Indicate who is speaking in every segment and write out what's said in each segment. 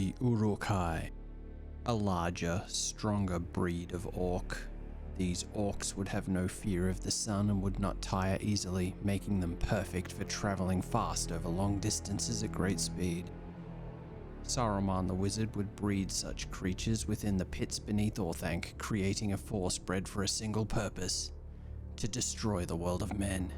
Speaker 1: The Uruk Hai, a larger, stronger breed of orc. These orcs would have no fear of the sun and would not tire easily, making them perfect for traveling fast over long distances at great speed. Saruman the wizard would breed such creatures within the pits beneath Orthanc, creating a force bred for a single purpose: to destroy the world of men.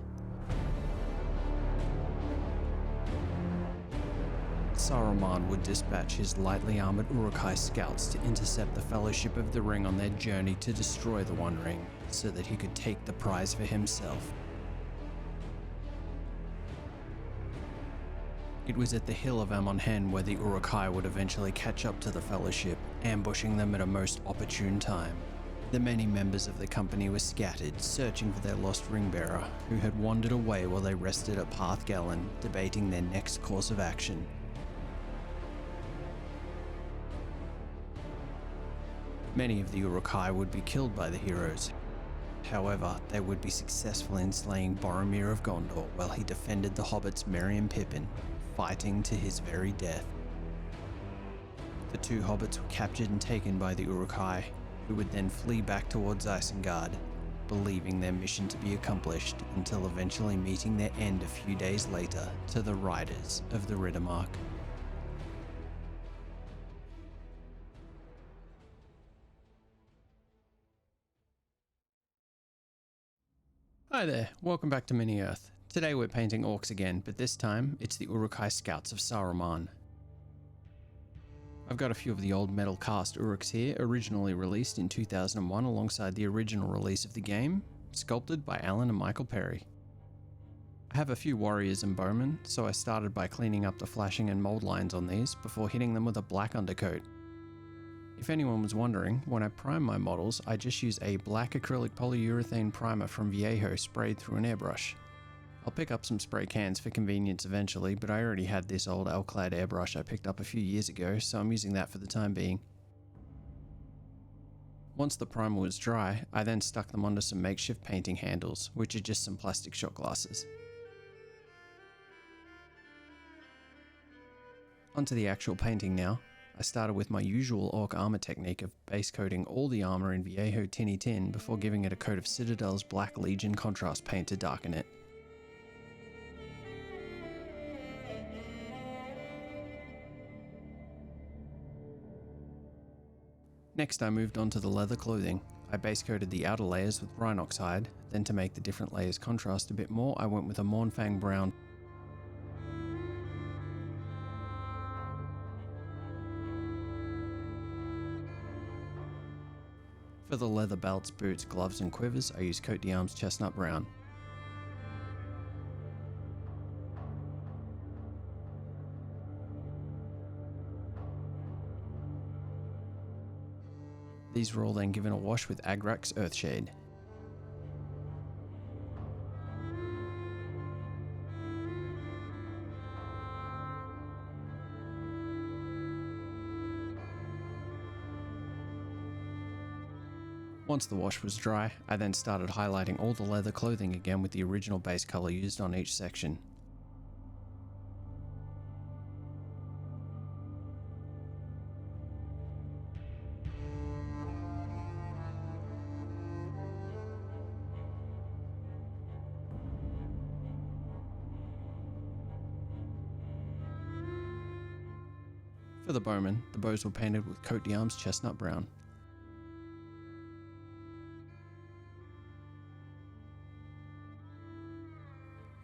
Speaker 1: Saruman would dispatch his lightly armored Uruk Hai Scouts to intercept the Fellowship of the Ring on their journey to destroy the One Ring, so that he could take the prize for himself. It was at the Hill of Amon-Hen where the Uruk Hai would eventually catch up to the Fellowship, ambushing them at a most opportune time. The many members of the company were scattered, searching for their lost ring-bearer, who had wandered away while they rested at Parth Galen, debating their next course of action. Many of the Uruk Hai would be killed by the heroes. However, they would be successful in slaying Boromir of Gondor while he defended the hobbits Merry and Pippin, fighting to his very death. The two hobbits were captured and taken by the Uruk Hai, who would then flee back towards Isengard, believing their mission to be accomplished, until eventually meeting their end a few days later to the Riders of the Riddermark. Hi there, welcome back to Mini-Earth. Today we're painting orcs again, but this time it's the Uruk Hai Scouts of Saruman. I've got a few of the old metal cast Uruks here, originally released in 2001 alongside the original release of the game, sculpted by Alan and Michael Perry. I have a few warriors and bowmen, so I started by cleaning up the flashing and mold lines on these before hitting them with a black undercoat. If anyone was wondering, when I prime my models, I just use a black acrylic polyurethane primer from Viejo sprayed through an airbrush. I'll pick up some spray cans for convenience eventually, but I already had this old Alclad airbrush I picked up a few years ago, so I'm using that for the time being. Once the primer was dry, I then stuck them onto some makeshift painting handles, which are just some plastic shot glasses. Onto the actual painting now. I started with my usual orc armor technique of base coating all the armor in Viejo Tinny Tin before giving it a coat of Citadel's Black Legion contrast paint to darken it. Next I moved on to the leather clothing. I base coated the outer layers with Rhinox hide, then to make the different layers contrast a bit more I went with a Mournfang brown. For the leather belts, boots, gloves and quivers, I use Coat d'Arms chestnut brown. These were all then given a wash with Agrak's Earthshade. Once the wash was dry, I then started highlighting all the leather clothing again with the original base color used on each section. For the bowmen, the bows were painted with Coat d'Arms chestnut brown.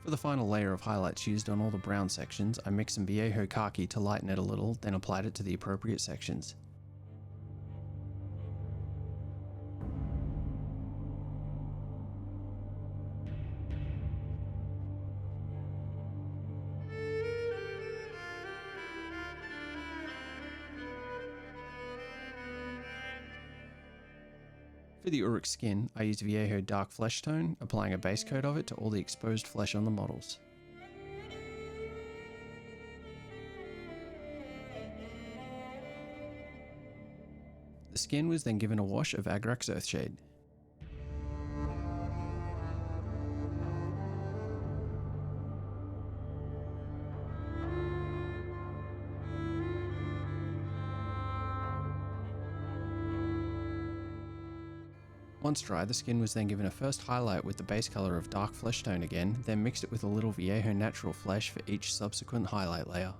Speaker 1: For the final layer of highlights used on all the brown sections, I mixed some Viejo khaki to lighten it a little, then applied it to the appropriate sections. For the Uruk skin, I used Viejo dark flesh tone, applying a base coat of it to all the exposed flesh on the models. The skin was then given a wash of Agrak's Earthshade. Once dry, the skin was then given a first highlight with the base colour of dark flesh tone again, then mixed it with a little Viejo natural flesh for each subsequent highlight layer.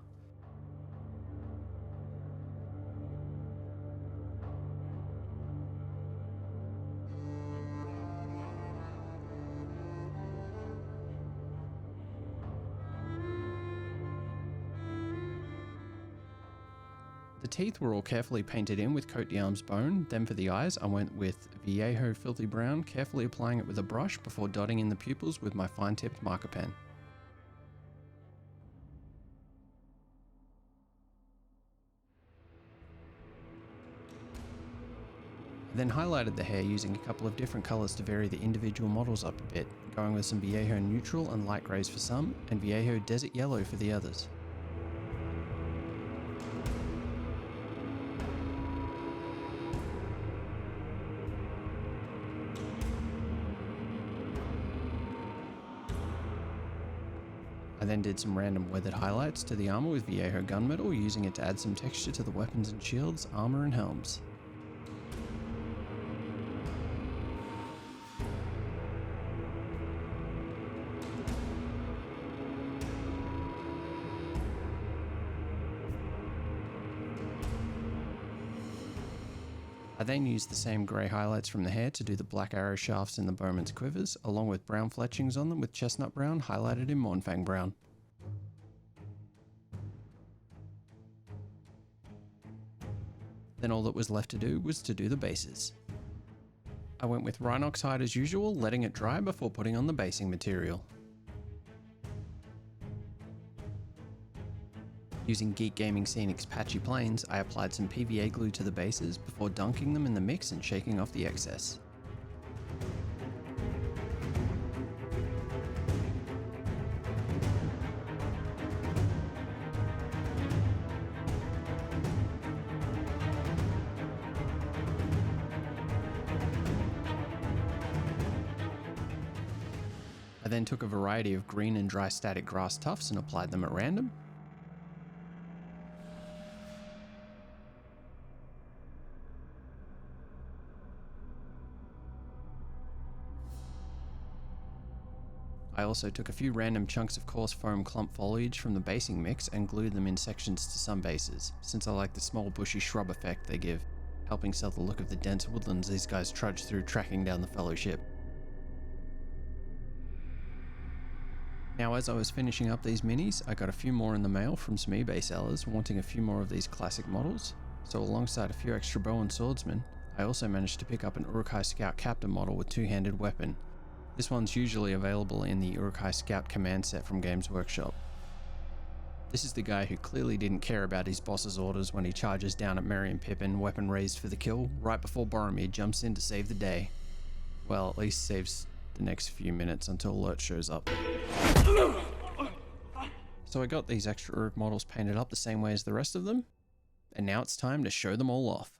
Speaker 1: The teeth were all carefully painted in with Coat d'Arms bone, then for the eyes I went with Viejo Filthy Brown, carefully applying it with a brush before dotting in the pupils with my fine tipped marker pen. I then highlighted the hair using a couple of different colours to vary the individual models up a bit, going with some Viejo Neutral and Light Greys for some, and Viejo Desert Yellow for the others. I then did some random weathered highlights to the armour with Viejo Gunmetal, using it to add some texture to the weapons and shields, armour and helms. I then used the same grey highlights from the hair to do the black arrow shafts in the bowman's quivers, along with brown fletchings on them with chestnut brown highlighted in Mournfang brown. Then all that was left to do was to do the bases. I went with Rhinox hide as usual, letting it dry before putting on the basing material. Using Geek Gaming Scenic's Patchy Plains, I applied some PVA glue to the bases before dunking them in the mix and shaking off the excess. I then took a variety of green and dry static grass tufts and applied them at random. I also took a few random chunks of coarse foam clump foliage from the basing mix and glued them in sections to some bases, since I like the small bushy shrub effect they give, helping sell the look of the dense woodlands these guys trudge through tracking down the Fellowship. Now as I was finishing up these minis, I got a few more in the mail from some eBay sellers wanting a few more of these classic models, so alongside a few extra bow and swordsmen, I also managed to pick up an Uruk Hai Scout Captain model with two-handed weapon. This one's usually available in the Uruk Hai Scout command set from Games Workshop. This is the guy who clearly didn't care about his boss's orders when he charges down at Merry and Pippin, weapon raised for the kill, right before Boromir jumps in to save the day. Well, at least saves the next few minutes until Alert shows up. So I got these extra Uruk models painted up the same way as the rest of them, and now it's time to show them all off.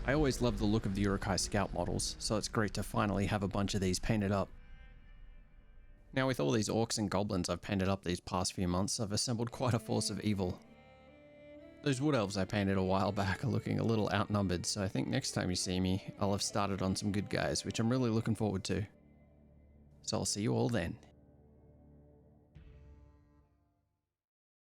Speaker 1: I always love the look of the Uruk Hai Scout models, so it's great to finally have a bunch of these painted up. Now with all these Orcs and Goblins I've painted up these past few months, I've assembled quite a force of evil. Those Wood Elves I painted a while back are looking a little outnumbered, so I think next time you see me, I'll have started on some good guys, which I'm really looking forward to. So I'll see you all then.